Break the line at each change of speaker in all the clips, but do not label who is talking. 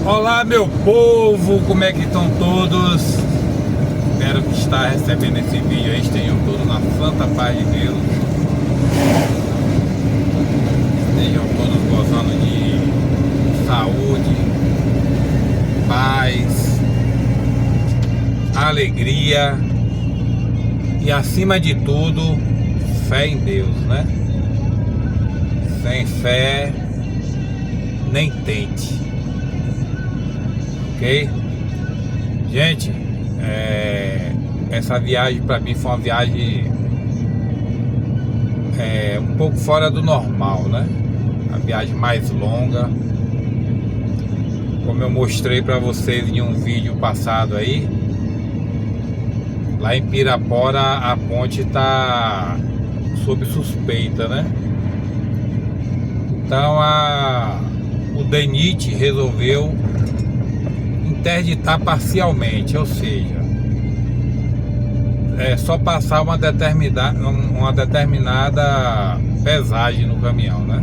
Olá, meu povo, como é que estão todos? Espero que está recebendo esse vídeo aí, estejam todos na santa paz de Deus. Estejam todos gozando de saúde, paz, alegria e, acima de tudo, fé em Deus, né? Sem fé, nem tente. Ok? Gente, essa viagem para mim foi uma viagem um pouco fora do normal, né? A viagem mais longa. Como eu mostrei para vocês em um vídeo passado aí, lá em Pirapora a ponte tá sob suspeita, né? Então o DENIT resolveu interditar parcialmente, ou seja, só passar uma determinada pesagem no caminhão, né?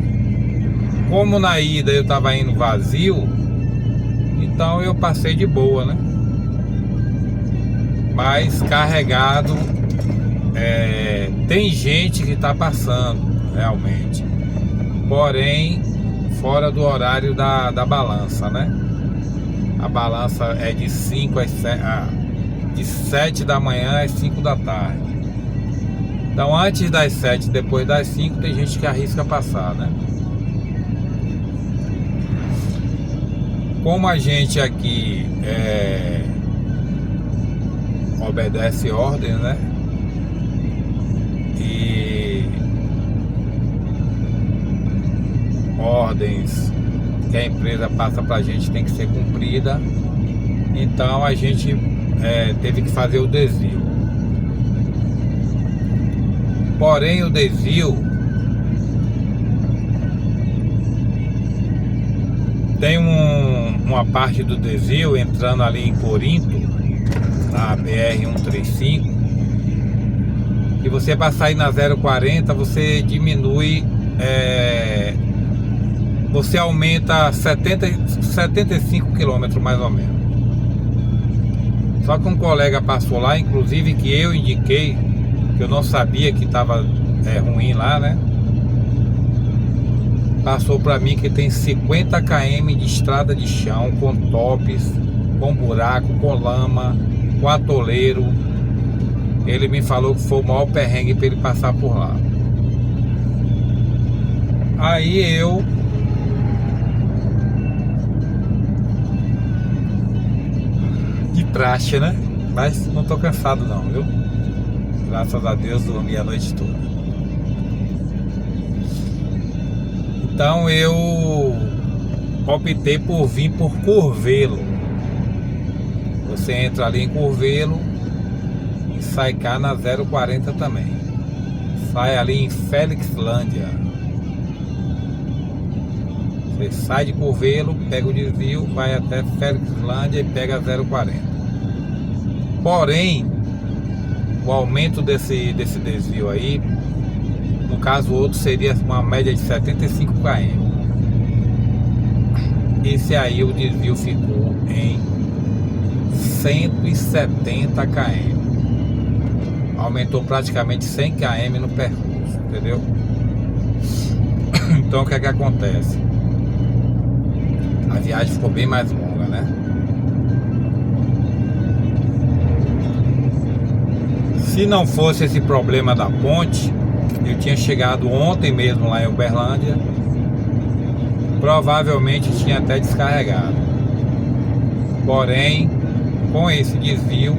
Como na ida eu estava indo vazio, então eu passei de boa, né? Mas carregado, tem gente que está passando realmente, porém fora do horário da balança, né? A balança é de 5 às 7, de 7 da manhã às 5 da tarde. Então antes das 7, depois das 5, tem gente que arrisca passar, né? Como a gente aqui obedece ordens, né? E ordens que a empresa passa pra gente tem que ser cumprida. Então a gente teve que fazer o desvio. Porém o desvio tem uma parte do desvio entrando ali em Corinto, na BR-135, que você para sair na 040 você diminui, você aumenta 75 km mais ou menos. Só que um colega passou lá, inclusive que eu indiquei, que eu não sabia que estava ruim lá, né? Passou para mim que tem 50 km de estrada de chão, com topes, com buraco, com lama, com atoleiro. Ele me falou que foi o maior perrengue para ele passar por lá. Aí eu de praxe, né? Mas não tô cansado não, viu? Graças a Deus dormi a noite toda. Então eu optei por vir por Curvelo. Você entra ali em Curvelo e sai cá na 040 também. Sai ali em Felixlândia. Você sai de Curvelo, pega o desvio, vai até Felixlândia e pega a 040. Porém, o aumento desse desvio aí, no caso o outro seria uma média de 75 km. Esse aí o desvio ficou em 170 km. Aumentou praticamente 100 km no percurso, entendeu? Então o que é que acontece? A viagem ficou bem mais longa, né? Se não fosse esse problema da ponte, eu tinha chegado ontem mesmo lá em Uberlândia, provavelmente tinha até descarregado. Porém, com esse desvio,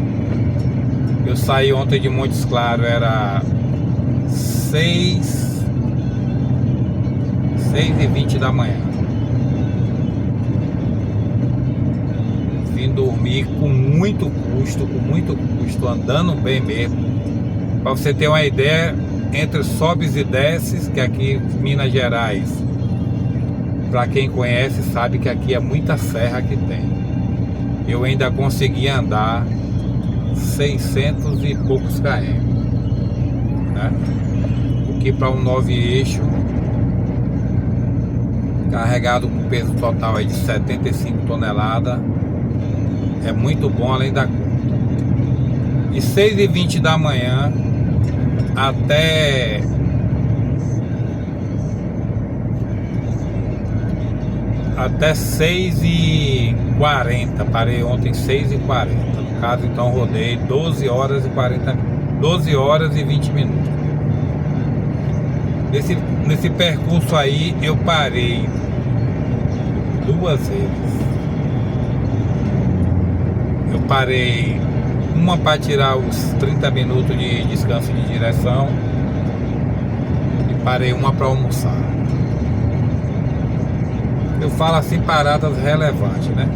eu saí ontem de Montes Claros, era 6h20 da manhã. Vim dormir com muito custo, andando bem mesmo. Para você ter uma ideia, entre sobes e desces, que aqui em Minas Gerais, para quem conhece sabe que aqui é muita serra que tem. Eu ainda consegui andar 600 e poucos km, né? O que para um 9 eixo carregado com peso total aí de 75 toneladas. É muito bom além da conta. E 6h20 da manhã até até 6h40. Parei ontem 6h40. No caso, então rodei 12 horas e 20 minutos. Nesse percurso aí eu parei 2 vezes. Eu parei uma para tirar os 30 minutos de descanso de direção e parei uma para almoçar. Eu falo assim, paradas relevantes, né?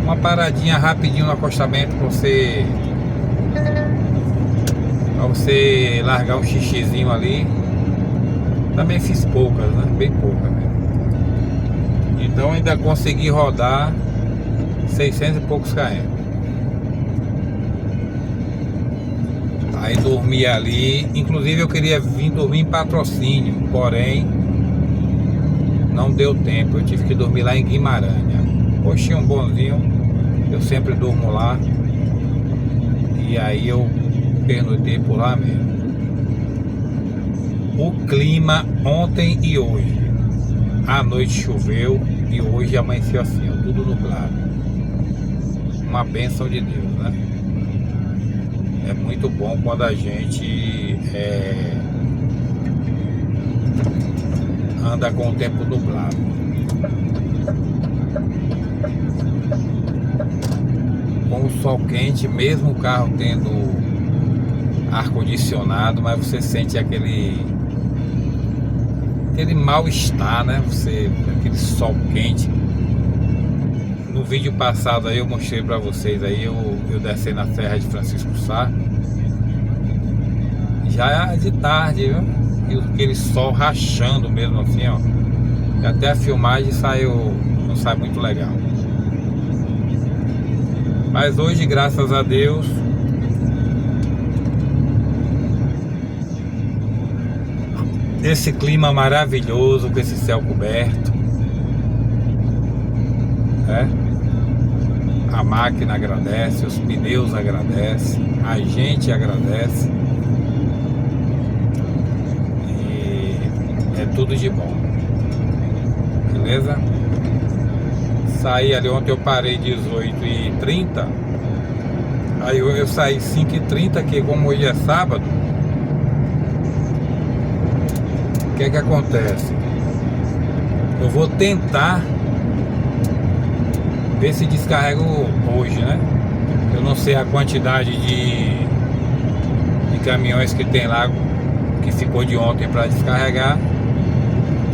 Uma paradinha rapidinho no acostamento para você largar um xixizinho ali. Também fiz poucas, né? Bem poucas mesmo. Então ainda consegui rodar 600 e poucos km. Aí dormi ali. Inclusive eu queria vir dormir em Patrocínio, porém não deu tempo. Eu tive que dormir lá em Guimarães. Postinho um bonzinho. Eu sempre durmo lá. E aí eu pernoitei por lá mesmo. O clima ontem e hoje, à noite choveu e hoje amanheceu assim, ó, tudo nublado. Uma bênção de Deus, né? É muito bom quando a gente anda com o tempo nublado. Com o sol quente, mesmo o carro tendo ar-condicionado, mas você sente aquele mal-estar, né? Aquele sol quente. No vídeo passado aí eu mostrei pra vocês aí, eu desci na Serra de Francisco Sá. Já é de tarde, viu? E aquele sol rachando mesmo assim, ó. E até a filmagem não sai muito legal. Mas hoje, graças a Deus, esse clima maravilhoso, com esse céu coberto, né? A máquina agradece, os pneus agradecem, a gente agradece. E é tudo de bom. Beleza? Saí ali ontem, eu parei 18h30. Aí eu saí 5h30, que como hoje é sábado, o que acontece? Eu vou tentar ver se descarrego hoje, né? Eu não sei a quantidade de caminhões que tem lá, que ficou de ontem para descarregar.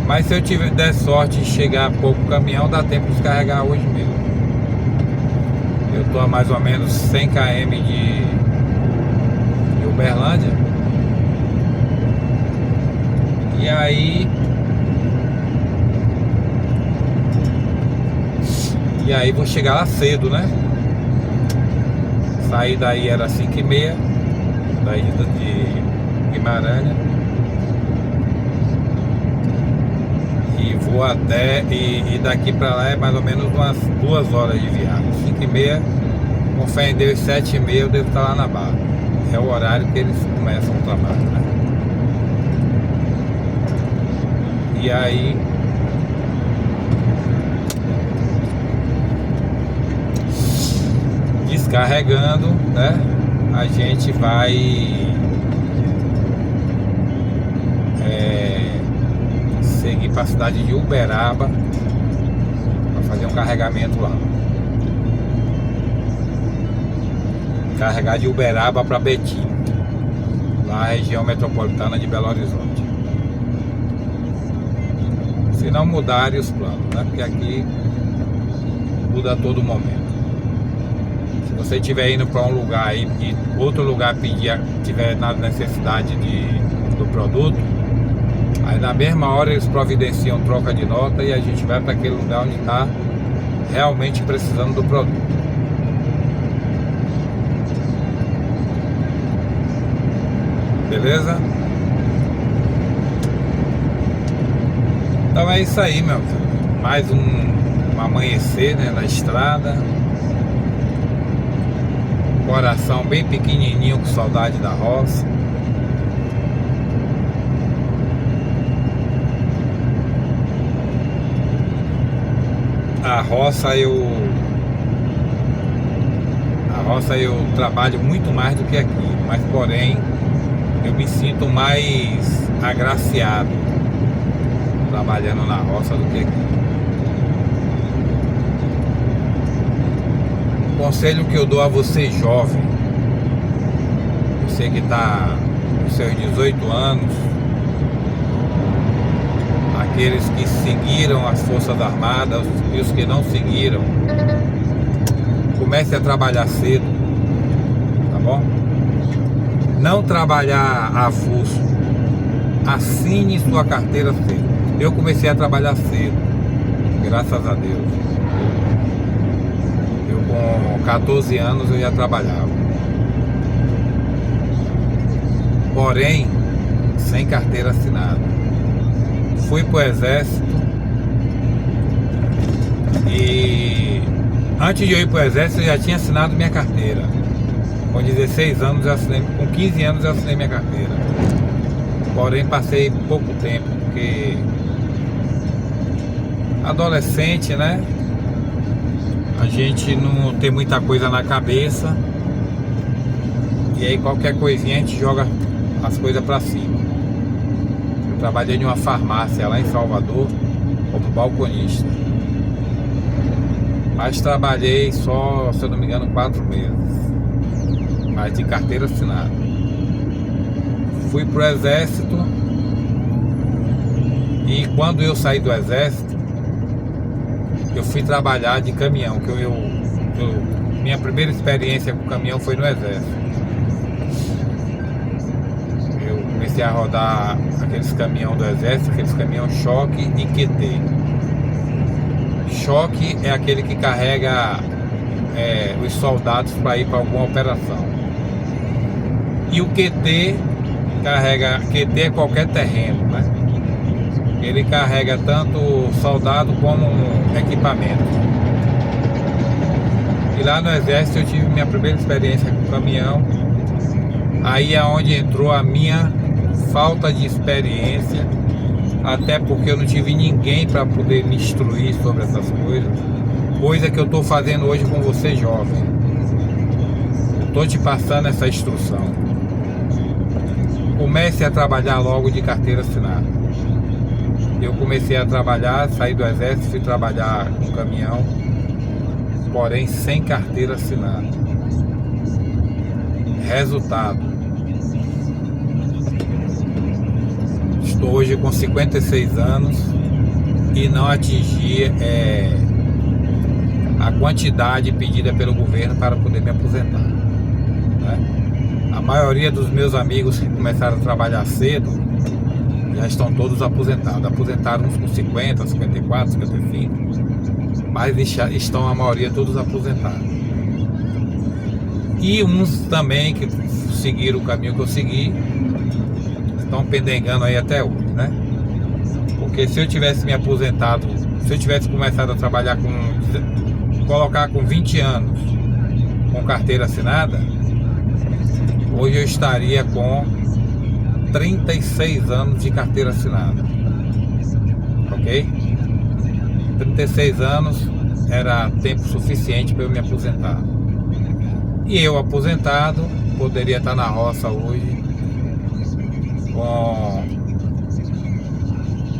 Mas se eu der sorte de chegar a pouco caminhão, dá tempo de descarregar hoje mesmo. Eu tô a mais ou menos 100 km de Uberlândia. E aí vou chegar lá cedo, né? Saí daí era 5h30, daí de Guimarães. E vou até, e daqui pra lá é mais ou menos umas 2 horas de viagem. 5h30, com fé em Deus, 7h30 eu devo estar lá na Barra. É o horário que eles começam o trabalho, né? E aí descarregando, né? A gente vai seguir para a cidade de Uberaba para fazer um carregamento lá. Carregar de Uberaba para Betim, lá na região metropolitana de Belo Horizonte. Se não mudarem os planos, né? Porque aqui muda a todo momento. Se você estiver indo para um lugar e outro lugar tiver na necessidade do produto, aí na mesma hora eles providenciam troca de nota e a gente vai para aquele lugar onde está realmente precisando do produto. Beleza? Então é isso aí, meu filho. mais um amanhecer, né, na estrada. Coração bem pequenininho, com saudade da roça. A roça eu trabalho muito mais do que aqui, mas porém eu me sinto mais agraciado trabalhando na roça do que aqui. O conselho que eu dou a você jovem, você que está com seus 18 anos, aqueles que seguiram as Forças Armadas e os que não seguiram, comece a trabalhar cedo, tá bom? Não trabalhar avulso, assine sua carteira cedo. Eu comecei a trabalhar cedo, graças a Deus. Eu com 14 anos eu já trabalhava, porém sem carteira assinada. Fui pro exército e antes de eu ir pro exército eu já tinha assinado minha carteira. Com 16 anos eu assinei, com 15 anos eu assinei minha carteira. Porém passei pouco tempo, porque adolescente, né? A gente não tem muita coisa na cabeça. E aí qualquer coisinha a gente joga as coisas pra cima. Eu trabalhei em uma farmácia lá em Salvador como balconista. Mas trabalhei só, se eu não me engano, 4 meses. Mas de carteira assinada. Fui pro exército. E quando eu saí do exército, eu fui trabalhar de caminhão. Minha primeira experiência com caminhão foi no exército. Eu comecei a rodar aqueles caminhão do exército, aqueles caminhão choque e QT. Choque é aquele que carrega os soldados para ir para alguma operação. E o QT é qualquer terreno, né? Ele carrega tanto soldado como equipamento. E lá no exército eu tive minha primeira experiência com caminhão. Aí é onde entrou a minha falta de experiência, até porque eu não tive ninguém para poder me instruir sobre essas coisas. Coisa que eu estou fazendo hoje com você, jovem. Estou te passando essa instrução. Comece a trabalhar logo de carteira assinada. Eu comecei a trabalhar, saí do exército, fui trabalhar com caminhão, porém sem carteira assinada. Resultado: estou hoje com 56 anos e não atingi a quantidade pedida pelo governo para poder me aposentar, né? A maioria dos meus amigos que começaram a trabalhar cedo já estão todos aposentados. Aposentaram uns com 50, 54, 55, mas estão a maioria todos aposentados. E uns também que seguiram o caminho que eu segui estão pendengando aí até hoje, né? Porque se eu tivesse me aposentado, se eu tivesse começado a trabalhar colocar com 20 anos com carteira assinada, hoje eu estaria com 36 anos de carteira assinada, ok? 36 anos era tempo suficiente para eu me aposentar. E eu aposentado, poderia estar na roça hoje,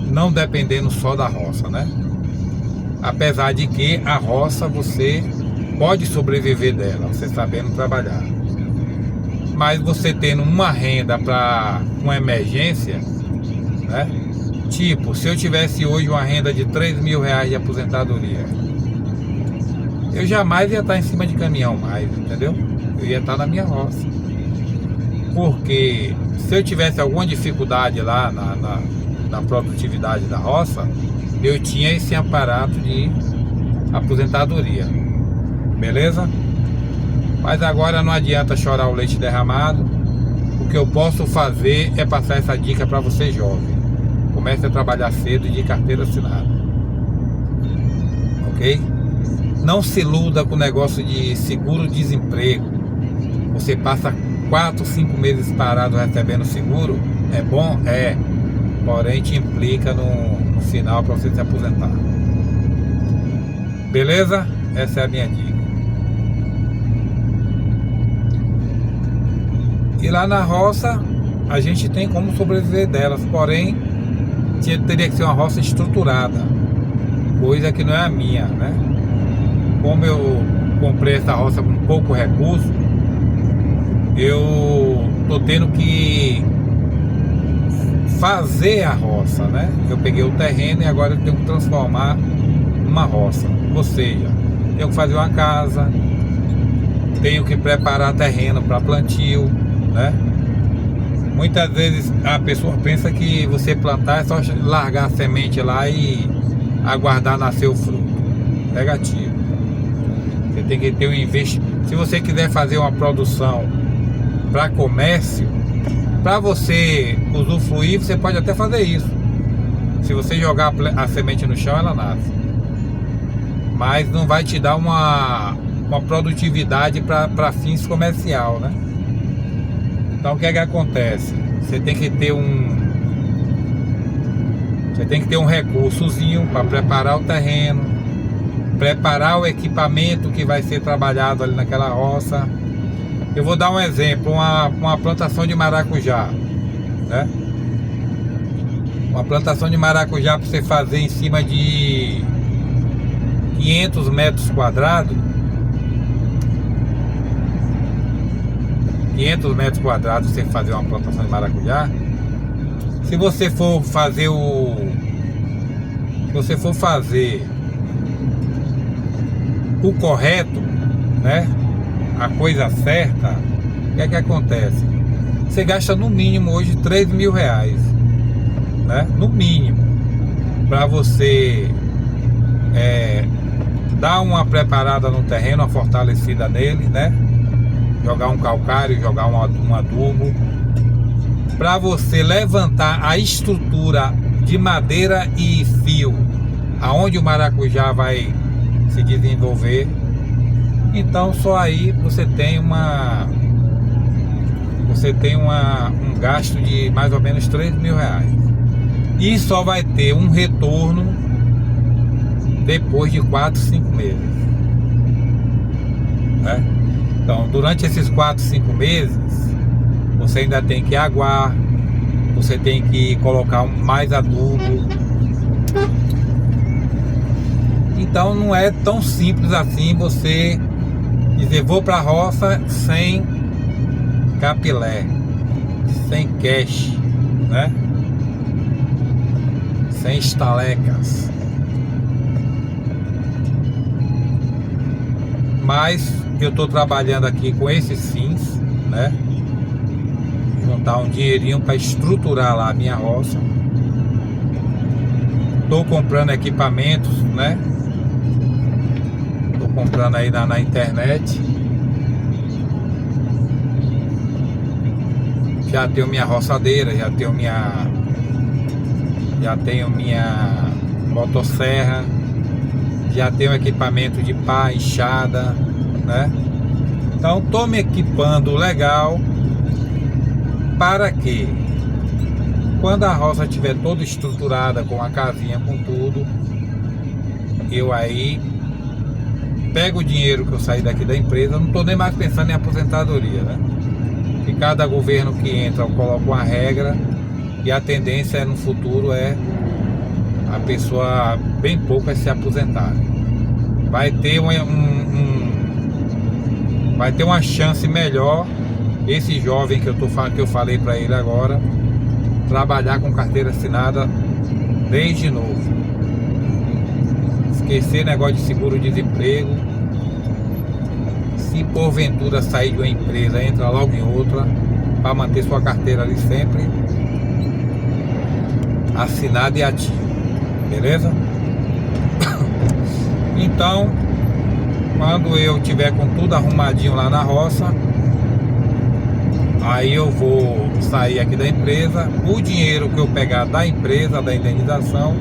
não dependendo só da roça, né? Apesar de que a roça você pode sobreviver dela, você sabendo trabalhar. Mas você tendo uma renda para uma emergência, né? Tipo, se eu tivesse hoje uma renda de 3 mil reais de aposentadoria, eu jamais ia estar em cima de caminhão mais, entendeu? Eu ia estar na minha roça. Porque se eu tivesse alguma dificuldade lá na produtividade da roça, eu tinha esse aparato de aposentadoria. Beleza? Mas agora não adianta chorar o leite derramado. O que eu posso fazer é passar essa dica para você, jovem. Comece a trabalhar cedo e de carteira assinada. ok? Não se iluda com o negócio de seguro-desemprego. Você passa 4, 5 meses parado recebendo seguro, é bom? É. Porém, te implica no final para você se aposentar. Beleza? Essa é a minha dica. E lá na roça, a gente tem como sobreviver delas, porém, teria que ser uma roça estruturada, coisa que não é a minha, né? Como eu comprei essa roça com pouco recurso, eu tô tendo que fazer a roça, né? Eu peguei o terreno e agora eu tenho que transformar numa roça. Ou seja, tenho que fazer uma casa, tenho que preparar terreno para plantio, né? Muitas vezes a pessoa pensa que você plantar é só largar a semente lá e aguardar nascer o fruto. Negativo. Você tem que ter um investimento. Se você quiser fazer uma produção para comércio, para você usufruir, você pode até fazer isso. Se você jogar a semente no chão, ela nasce. Mas não vai te dar uma produtividade para fins comercial, né? Então o que é que acontece? Você tem que ter um recursozinho para preparar o terreno, preparar o equipamento que vai ser trabalhado ali naquela roça. Eu vou dar um exemplo, uma plantação de maracujá, né? Uma plantação de maracujá para você fazer em cima de 500 metros quadrados. 500 metros quadrados você fazer uma plantação de maracujá. Se você for fazer o correto, né? A coisa certa, o que é que acontece? Você gasta no mínimo hoje 3 mil reais, né? No mínimo, para você dar uma preparada no terreno, uma fortalecida nele, né? Jogar um calcário, jogar um adubo, para você levantar a estrutura de madeira e fio, aonde o maracujá vai se desenvolver. Então só aí você tem um gasto de mais ou menos 3 mil reais. E só vai ter um retorno depois de 4, 5 meses, né? Então durante esses 4, 5 meses você ainda tem que aguar, você tem que colocar mais adubo. Então não é tão simples assim você dizer vou para a roça sem capilé, sem cash, né? Sem estalecas. Mas eu estou trabalhando aqui com esses fins, né? Juntar um dinheirinho para estruturar lá a minha roça. Estou comprando equipamentos, né? Estou comprando aí na internet. Já tenho minha roçadeira, já tenho minha motosserra, já tenho equipamento de pá, enxada, né? Então estou me equipando legal para que quando a roça estiver toda estruturada, com a casinha, com tudo, eu aí pego o dinheiro que eu saí daqui da empresa. Não estou nem mais pensando em aposentadoria, né? Que cada governo que entra coloca uma regra, e a tendência no futuro é a pessoa bem pouco se aposentar. Vai ter vai ter uma chance melhor esse jovem que eu falei para ele agora trabalhar com carteira assinada desde novo. Esquecer negócio de seguro-desemprego. Se porventura sair de uma empresa, entra logo em outra para manter sua carteira ali sempre assinada e ativa, beleza? Então, quando eu tiver com tudo arrumadinho lá na roça, aí eu vou sair aqui da empresa. O dinheiro que eu pegar da empresa, da indenização,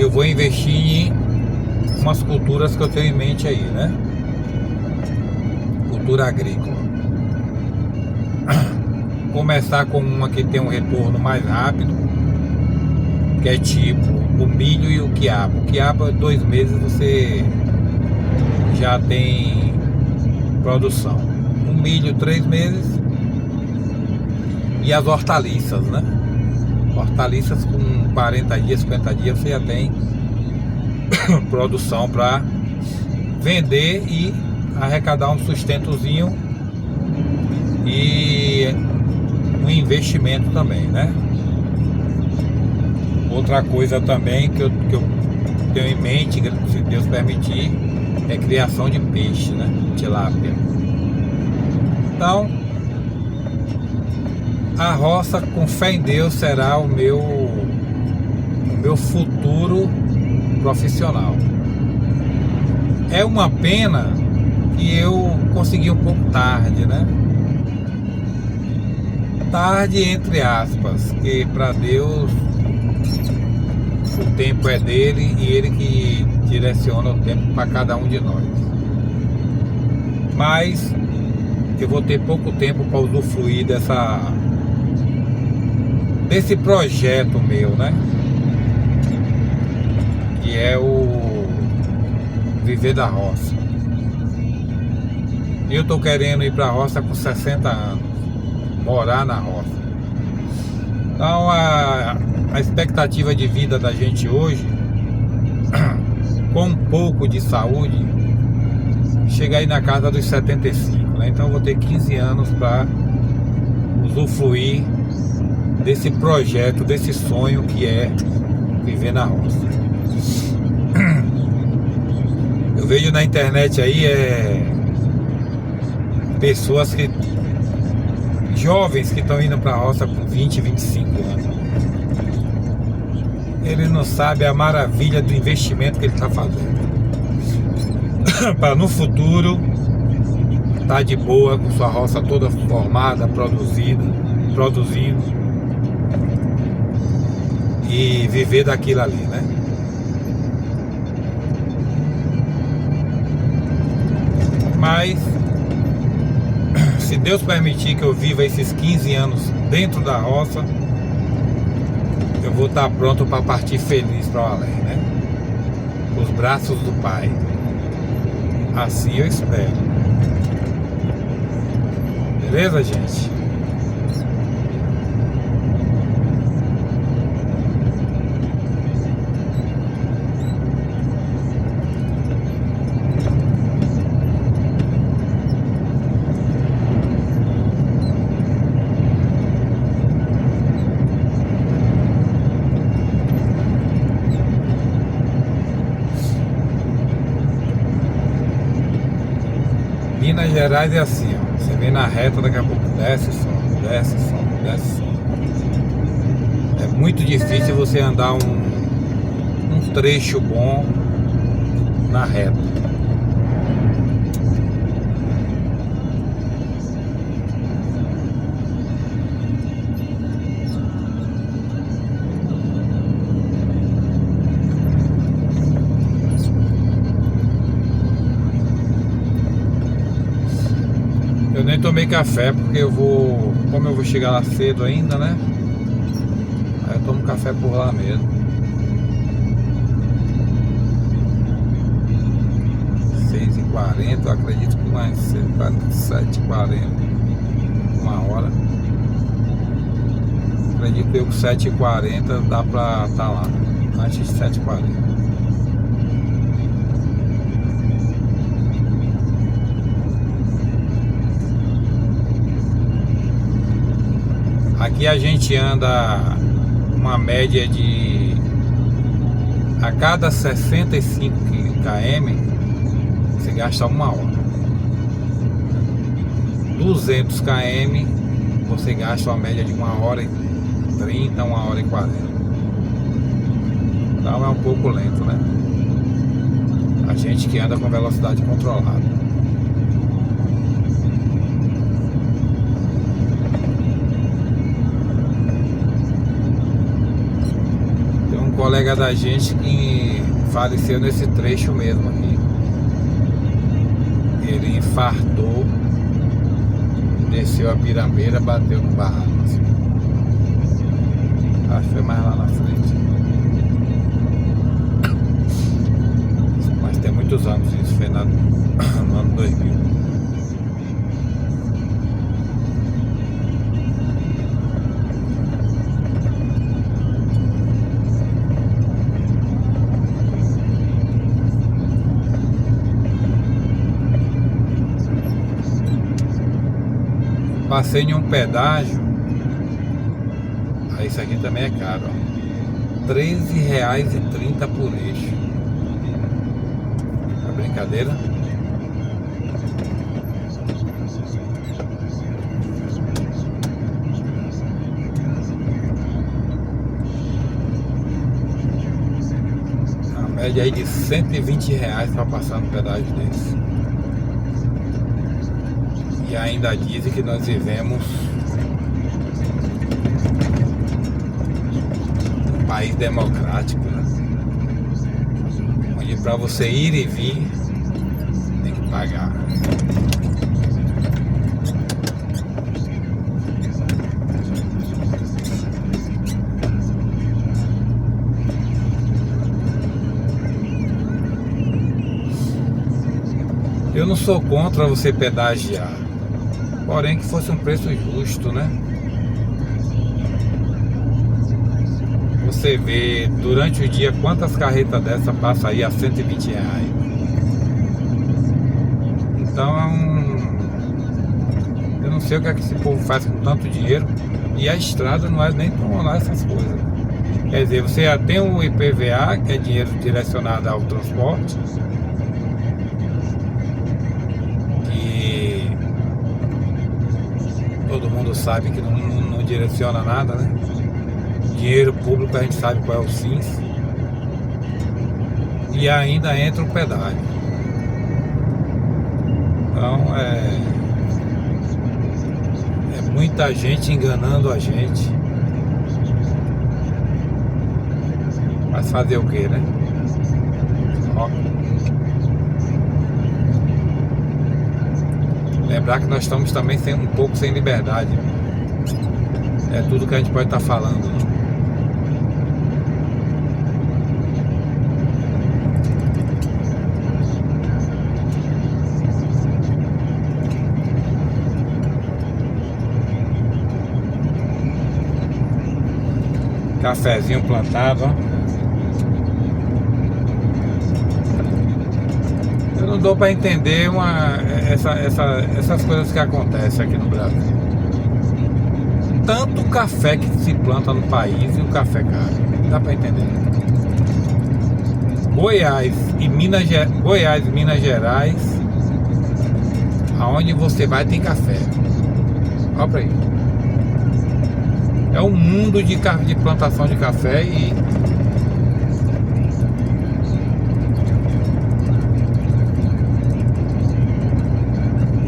eu vou investir em umas culturas que eu tenho em mente aí, né? Cultura agrícola. Começar com uma que tem um retorno mais rápido, que é tipo o milho e o quiabo. O quiabo, 2 meses você já tem produção. O milho, 3 meses. E as hortaliças, né? Hortaliças com 40 dias, 50 dias você já tem produção para vender e arrecadar um sustentozinho e um investimento também, né? Outra coisa também que eu tenho em mente, se Deus permitir, é criação de peixe, né? Tilápia. Então, a roça, com fé em Deus, será o meu futuro profissional. É uma pena que eu consegui um pouco tarde, né? Tarde entre aspas, que para Deus o tempo é dele e ele que direciona o tempo para cada um de nós. Mas eu vou ter pouco tempo para usufruir desse projeto meu, né? Que é o viver da roça. Eu tô querendo ir para a roça com 60 anos, morar na roça. Então a expectativa de vida da gente hoje, com um pouco de saúde, chega aí na casa dos 75, né? Então eu vou ter 15 anos para usufruir desse projeto, desse sonho que é viver na roça. Eu vejo na internet aí pessoas jovens que estão indo para a roça com 20, 25 anos. Ele não sabe a maravilha do investimento que ele está fazendo para no futuro estar de boa com sua roça toda formada, produzindo e viver daquilo ali, né? Mas se Deus permitir que eu viva esses 15 anos dentro da roça, eu vou estar pronto para partir feliz para o além, né? Os braços do Pai. Assim eu espero. Beleza, gente? Minas Gerais é assim, ó. Você vem na reta, daqui a pouco desce, sobe, desce, sobe, desce, sobe. É muito difícil você andar um trecho bom na reta. Eu nem tomei café porque como eu vou chegar lá cedo ainda, né? Aí eu tomo café por lá mesmo. 6h40, eu acredito que mais cedo, 7h40, 1 hora. Acredito eu que 7h40 dá pra estar lá, antes de 7h40. Aqui a gente anda uma média de a cada 65 km você gasta 1 hora. 200 km você gasta uma média de 1h30, 1h40. Então é um pouco lento, né? A gente que anda com velocidade controlada. colega da gente que faleceu nesse trecho mesmo aqui. Ele infartou, desceu a pirambeira, bateu no barranco assim. Acho que foi mais lá na frente. Mas tem muitos anos isso, foi no ano 2000. Passei em um pedágio. Aí isso aqui também é caro, ó. R$13,30 por eixo. É brincadeira? A média aí de R$120 para passar no pedágio desse. E ainda dizem que nós vivemos um país democrático, né? Onde para você ir e vir tem que pagar. Eu não sou contra você pedagiar, porém que fosse um preço justo, né? Você vê durante o dia quantas carretas dessa passam aí a R$120. Então eu não sei o que é que esse povo faz com tanto dinheiro. E a estrada não é nem tão lá essas coisas. Quer dizer, você já tem o IPVA, que é dinheiro direcionado ao transporte, que todo mundo sabe que não direciona nada, né? Dinheiro público a gente sabe qual é o CINS. E ainda entra o pedágio. Então é muita gente enganando a gente. Mas fazer o que, né? Ó. Lembrar que nós estamos também um pouco sem liberdade. É tudo que a gente pode estar falando, né? Cafezinho plantado, ó. Eu não dou para entender essas coisas que acontecem aqui no Brasil. Tanto café que se planta no país e o café caro. Não dá para entender. Goiás e Minas Gerais, aonde você vai tem café. Olha pra aí. É um mundo de plantação de café e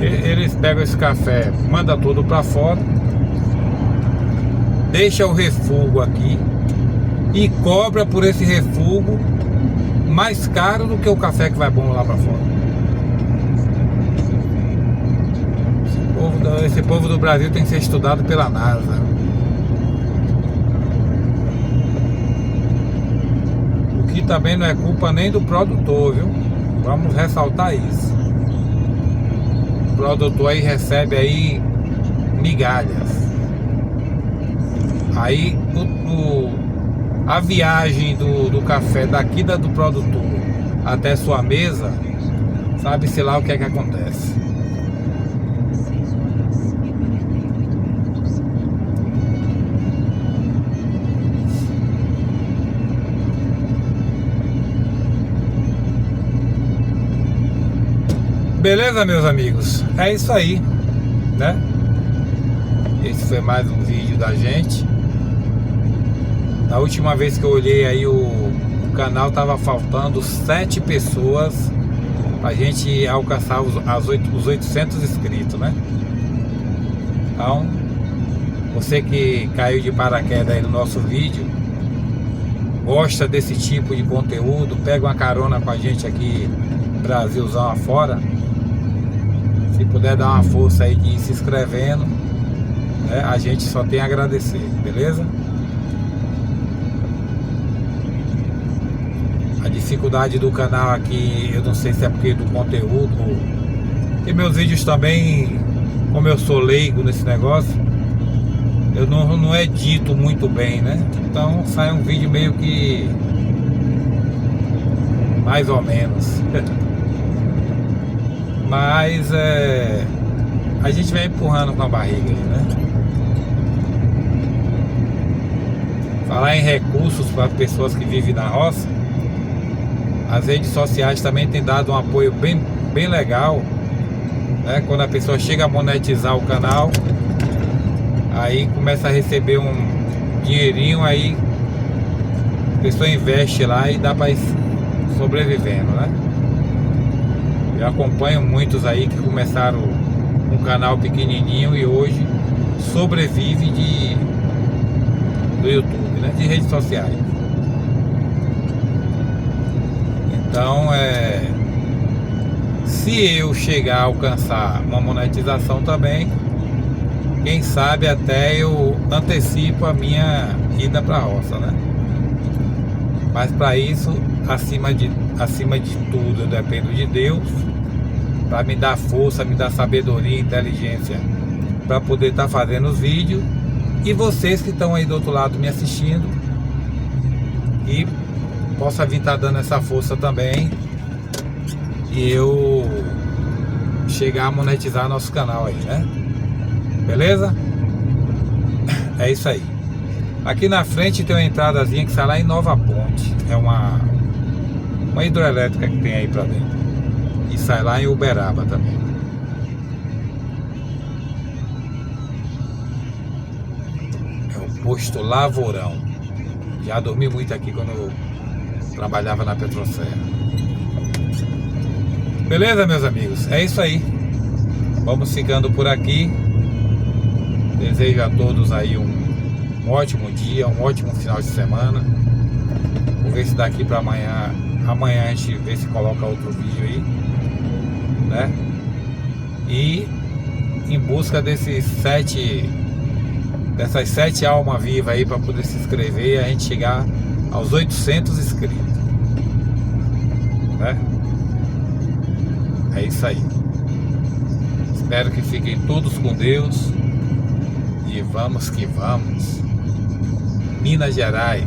eles pegam esse café, mandam tudo para fora, deixa o refúgio aqui e cobra por esse refúgio mais caro do que o café que vai bom lá para fora. Esse povo do Brasil tem que ser estudado pela NASA. Que também não é culpa nem do produtor, viu? Vamos ressaltar isso. O produtor aí recebe aí migalhas. Aí a viagem do café daqui do produtor até sua mesa, sabe-se lá o que é que acontece. Beleza, meus amigos? É isso aí, né? Esse foi mais um vídeo da gente. Da última vez que eu olhei aí o canal, tava faltando 7 pessoas pra gente alcançar os 800 inscritos, né? Então, você que caiu de paraquedas aí no nosso vídeo, gosta desse tipo de conteúdo, pega uma carona com a gente aqui, Brasilzão afora. Se puder dar uma força aí de ir se inscrevendo, né, a gente só tem a agradecer, beleza? A dificuldade do canal aqui, eu não sei se é porque do conteúdo, e meus vídeos também, como eu sou leigo nesse negócio, eu não edito muito bem, né? Então sai um vídeo meio que mais ou menos. Mas a gente vai empurrando com a barriga aí, né? Falar em recursos para pessoas que vivem na roça, as redes sociais também têm dado um apoio bem legal, né? Quando a pessoa chega a monetizar o canal, aí começa a receber um dinheirinho, aí a pessoa investe lá e dá para ir sobrevivendo, né? Eu acompanho muitos aí que começaram um canal pequenininho e hoje sobrevive do YouTube, né? De redes sociais. Então, se eu chegar a alcançar uma monetização também, quem sabe até eu antecipo a minha ida para a roça, né? Mas para isso, acima de tudo, eu dependo de Deus para me dar força, me dar sabedoria, inteligência para poder estar fazendo os vídeos, e vocês que estão aí do outro lado me assistindo, e possa vir estar dando essa força também e eu chegar a monetizar nosso canal aí, né? Beleza? É isso aí. Aqui na frente tem uma entradazinha que sai lá em Nova Ponte. É uma hidroelétrica que tem aí pra dentro. E sai lá em Uberaba também. É o posto Lavourão. Já dormi muito aqui quando eu trabalhava na Petroserra. Beleza, meus amigos? É isso aí. Vamos ficando por aqui. Desejo a todos aí um ótimo dia, um ótimo final de semana. Vou ver se daqui para amanhã a gente vê se coloca outro vídeo aí, né? E em busca dessas 7 almas vivas aí para poder se inscrever e a gente chegar aos 800 inscritos, né? É isso aí. Espero que fiquem todos com Deus. E vamos que vamos. Minas Gerais.